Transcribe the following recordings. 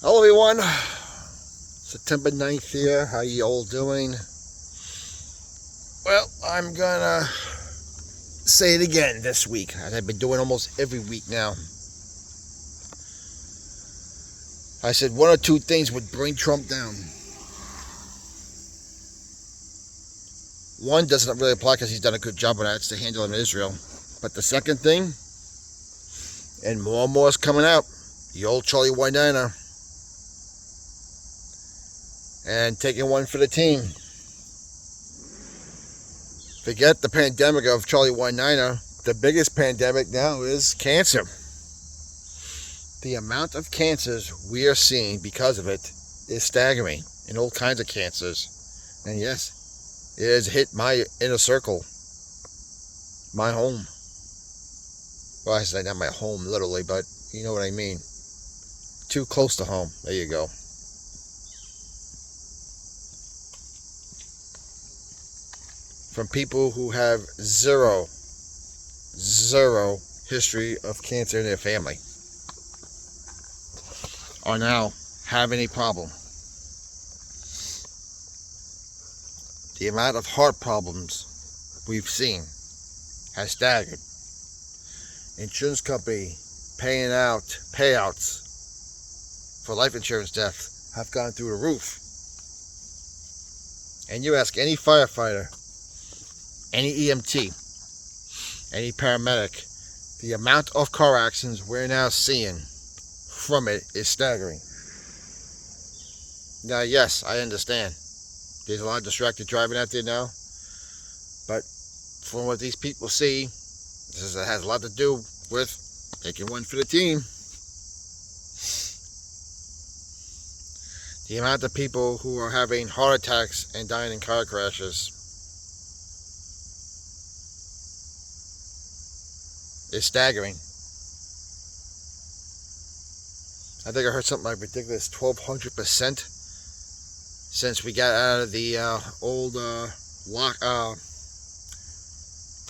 Hello everyone, September 9th here. How you all doing? Well, I'm gonna say it again this week, as I've been doing almost every week now. I said one or two things would bring Trump down. One doesn't really apply because he's done a good job of that, it's the handling Israel. But the second thing, and more is coming out, the old Charlie White and taking one for the team. Forget the pandemic of Charlie White. The biggest pandemic now is cancer. The amount of cancers we are seeing because of it is staggering, and all kinds of cancers. And yes, it has hit my inner circle, my home. Well, I say not my home literally, but you know what I mean. Too close to home. There you go. From people who have zero history of cancer in their family are now having a problem. The amount of heart problems we've seen has staggered. Insurance company payouts for life insurance deaths have gone through the roof. And you ask any firefighter, any EMT, any paramedic, the amount of car accidents we're now seeing from it is staggering. Now, yes, I understand. There's a lot of distracted driving out there now. But from what these people see, it has a lot to do with taking one for the team. The amount of people who are having heart attacks and dying in car crashes is staggering. I think I heard something like ridiculous 1,200% since we got out of the old the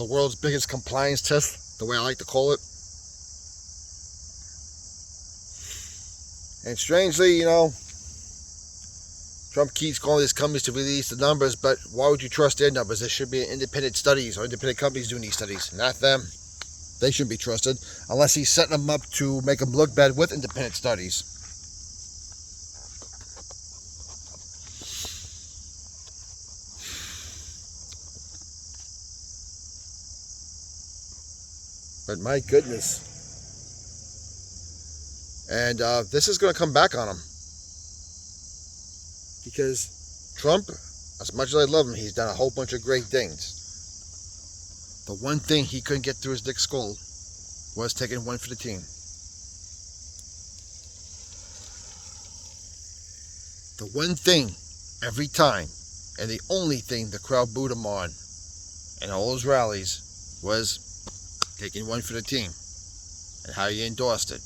world's biggest compliance test, the way I like to call it. And strangely, Trump keeps calling these companies to release the numbers, but why would you trust their numbers? There should be independent studies or independent companies doing these studies, not them. They shouldn't be trusted unless he's setting them up to make them look bad with independent studies. But my goodness. And this is going to come back on him. Because Trump, as much as I love him, he's done a whole bunch of great things. The one thing he couldn't get through his thick skull was taking one for the team. The one thing every time, and the only thing the crowd booed him on in all his rallies was taking one for the team and how he endorsed it.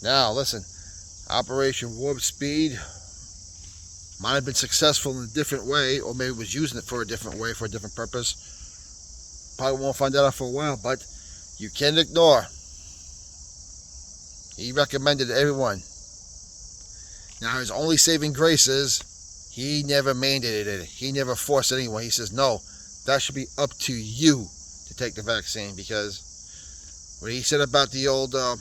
Now, listen, Operation Warp Speed might have been successful in a different way, or maybe was using it for a different way, for a different purpose. Probably won't find that out for a while, but you can't ignore. He recommended everyone. Now, his only saving grace is he never mandated it. He never forced anyone. He says, no, that should be up to you to take the vaccine, because what he said about the old, the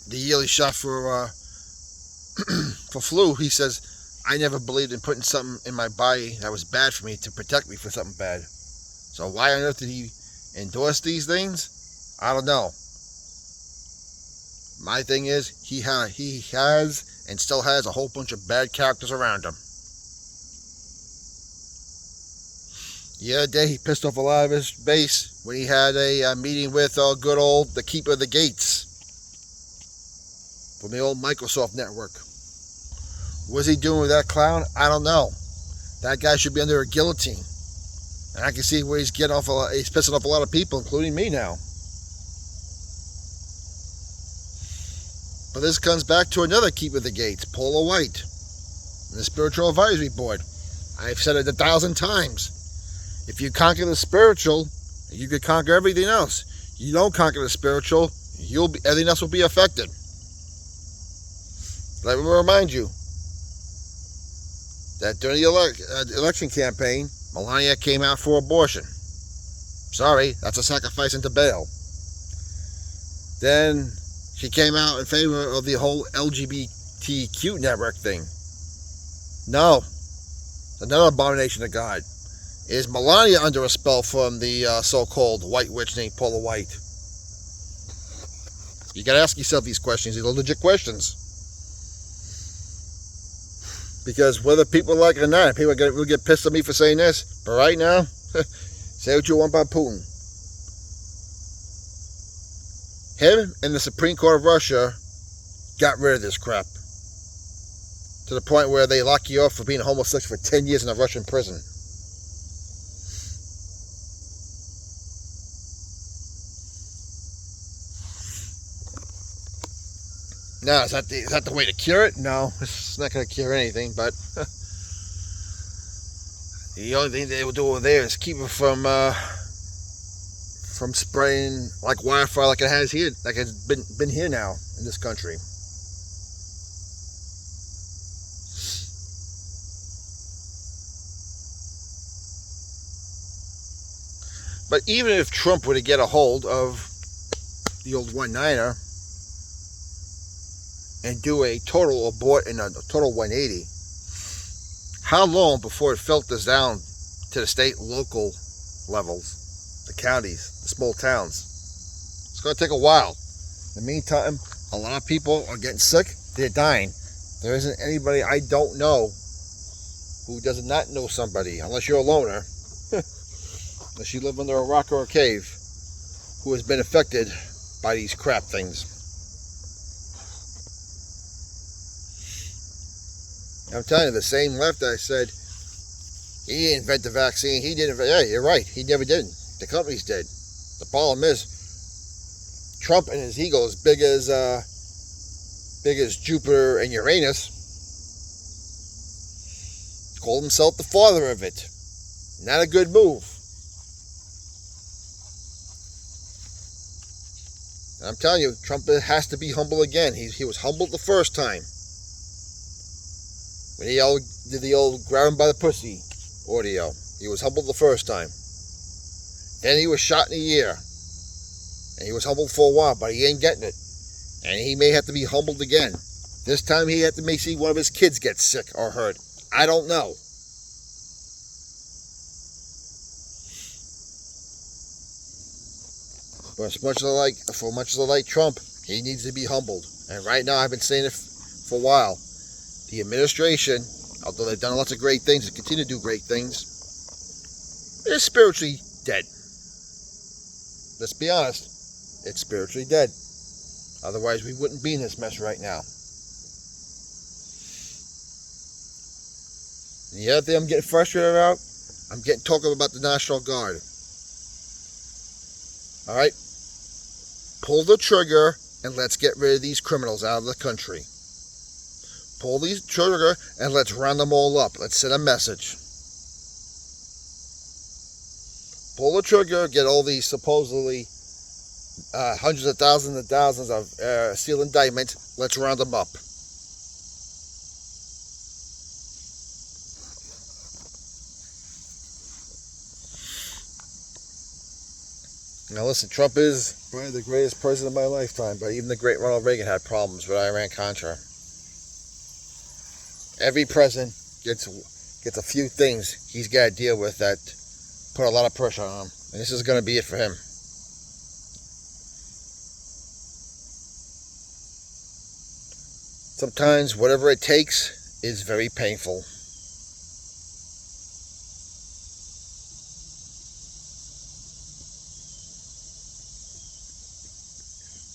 yearly shot for flu, he says, I never believed in putting something in my body that was bad for me to protect me from something bad. So why on earth did he endorse these things? I don't know. My thing is, he has and still has a whole bunch of bad characters around him. The other day, he pissed off a lot of his base when he had a meeting with good old the Keeper of the Gates from the old Microsoft network. What's he doing with that clown? I don't know. That guy should be under a guillotine. And I can see where he's getting off. He's pissing off a lot of people, including me now. But this comes back to another Keeper of the Gates, Paula White, and the Spiritual Advisory Board. I've said it 1,000 times. If you conquer the spiritual, you could conquer everything else. You don't conquer the spiritual, everything else will be affected. Let me remind you that during the election campaign, Melania came out for abortion. Sorry, that's a sacrifice into Baal. Then she came out in favor of the whole LGBTQ network thing. No, another abomination of God. Is Melania under a spell from the so-called white witch named Paula White? You gotta ask yourself these questions. These are legit questions. Because whether people like it or not, people will get pissed at me for saying this. But right now, say what you want about Putin. Him and the Supreme Court of Russia got rid of this crap. To the point where they lock you up for being homosexual for 10 years in a Russian prison. Now, is that the way to cure it? No, it's not going to cure anything, but the only thing they will do over there is keep it from spreading like wildfire like it has here, like it's been here now in this country. But even if Trump were to get a hold of the old one-niner and do a total abort and a total 180, how long before it filters down to the state, local levels, the counties, the small towns? It's going to take a while. In the meantime, a lot of people are getting sick. They're dying. There isn't anybody I don't know who does not know somebody, unless you're a loner, unless you live under a rock or a cave, who has been affected by these crap things. I'm telling you, the same left I said, he didn't invent the vaccine, he didn't invent, yeah, you're right, he never did. The companies did. The problem is, Trump and his ego as big as Jupiter and Uranus, called himself the father of it. Not a good move. And I'm telling you, Trump has to be humble again. He was humbled the first time. When he did the old grab him by the pussy audio. He was humbled the first time. Then he was shot in the ear. And he was humbled for a while, but he ain't getting it. And he may have to be humbled again. This time he had to may see one of his kids get sick or hurt. I don't know. But for much as I like Trump, he needs to be humbled. And right now, I've been saying it for a while. The administration, although they've done lots of great things and continue to do great things, is spiritually dead. Let's be honest. It's spiritually dead. Otherwise, we wouldn't be in this mess right now. And the other thing I'm getting frustrated about, I'm getting talking about the National Guard. All right? Pull the trigger and let's get rid of these criminals out of the country. Pull the trigger and let's round them all up. Let's send a message. Pull the trigger, get all these supposedly hundreds of thousands and thousands of sealed indictments. Let's round them up. Now listen, Trump is probably the greatest president of my lifetime, but even the great Ronald Reagan had problems with Iran-Contra. Every president gets a few things he's got to deal with that put a lot of pressure on him. And this is going to be it for him. Sometimes whatever it takes is very painful.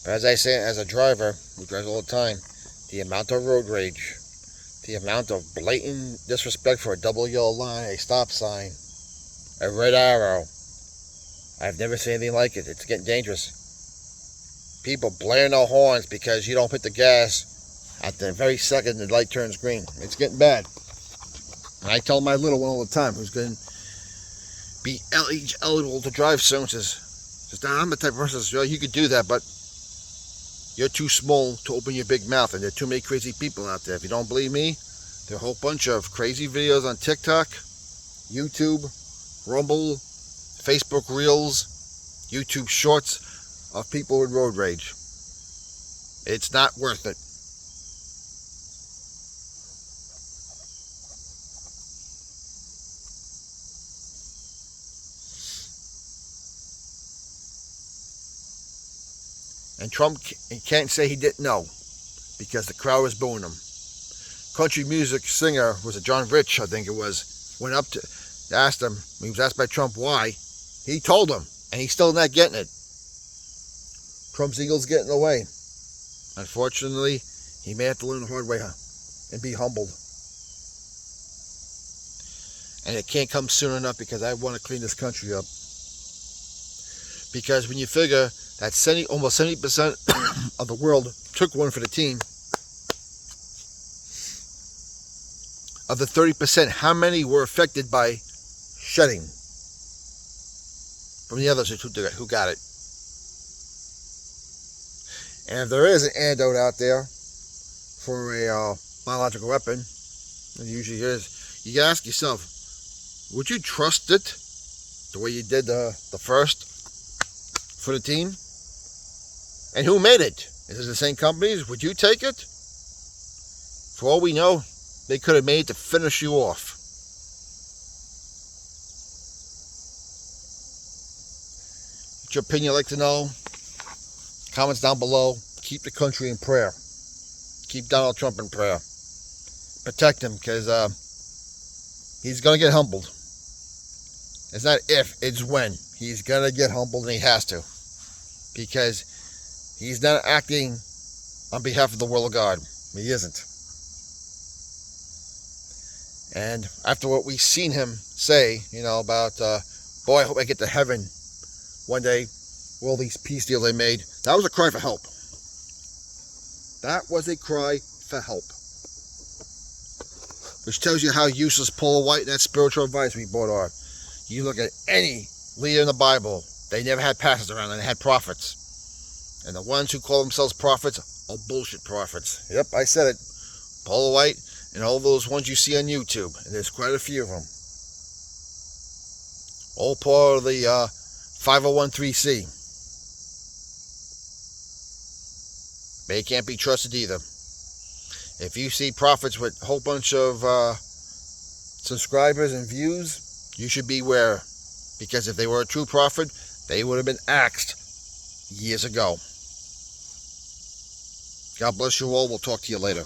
As I say, as a driver who drives all the time, the amount of road rage, the amount of blatant disrespect for a double yellow line, a stop sign, a red arrow, I've never seen anything like it. It's getting dangerous. People blaring their horns because you don't hit the gas at the very second the light turns green. It's getting bad. And I tell my little one all the time, who's going to be eligible to drive soon, says, I'm the type of person that says, well, you could do that, but you're too small to open your big mouth, and there are too many crazy people out there. If you don't believe me, there are a whole bunch of crazy videos on TikTok, YouTube, Rumble, Facebook Reels, YouTube Shorts of people with road rage. It's not worth it. And Trump can't say he didn't know, because the crowd was booing him. Country music singer, was it John Rich, I think it was, went up to asked him, when he was asked by Trump why, he told him, and he's still not getting it. Trump's eagle's getting away. Unfortunately, he may have to learn the hard way and be humbled. And it can't come soon enough, because I want to clean this country up. Because when you figure that almost 70% of the world took one for the team, of the 30%, how many were affected by shedding from the others who got it? And if there is an antidote out there for a biological weapon, and it usually is, you gotta ask yourself, would you trust it the way you did the first for the team? And who made it? Is it the same companies? Would you take it? For all we know, they could have made it to finish you off. What's your opinion? I'd like to know. Comments down below. Keep the country in prayer. Keep Donald Trump in prayer. Protect him, because he's going to get humbled. It's not if, it's when. He's going to get humbled, and he has to. Because he's not acting on behalf of the will of God. He isn't. And after what we've seen him say, about, boy, I hope I get to heaven one day with all these peace deals they made, that was a cry for help. That was a cry for help. Which tells you how useless Paul White and that spiritual advisory board are. You look at any leader in the Bible, they never had pastors around them, they had prophets. And the ones who call themselves prophets are bullshit prophets. Yep, I said it. Paul White and all those ones you see on YouTube, and there's quite a few of them. All part of the 501(c)(3). They can't be trusted either. If you see prophets with a whole bunch of subscribers and views, you should beware. Because if they were a true prophet, they would have been axed years ago. God bless you all. We'll talk to you later.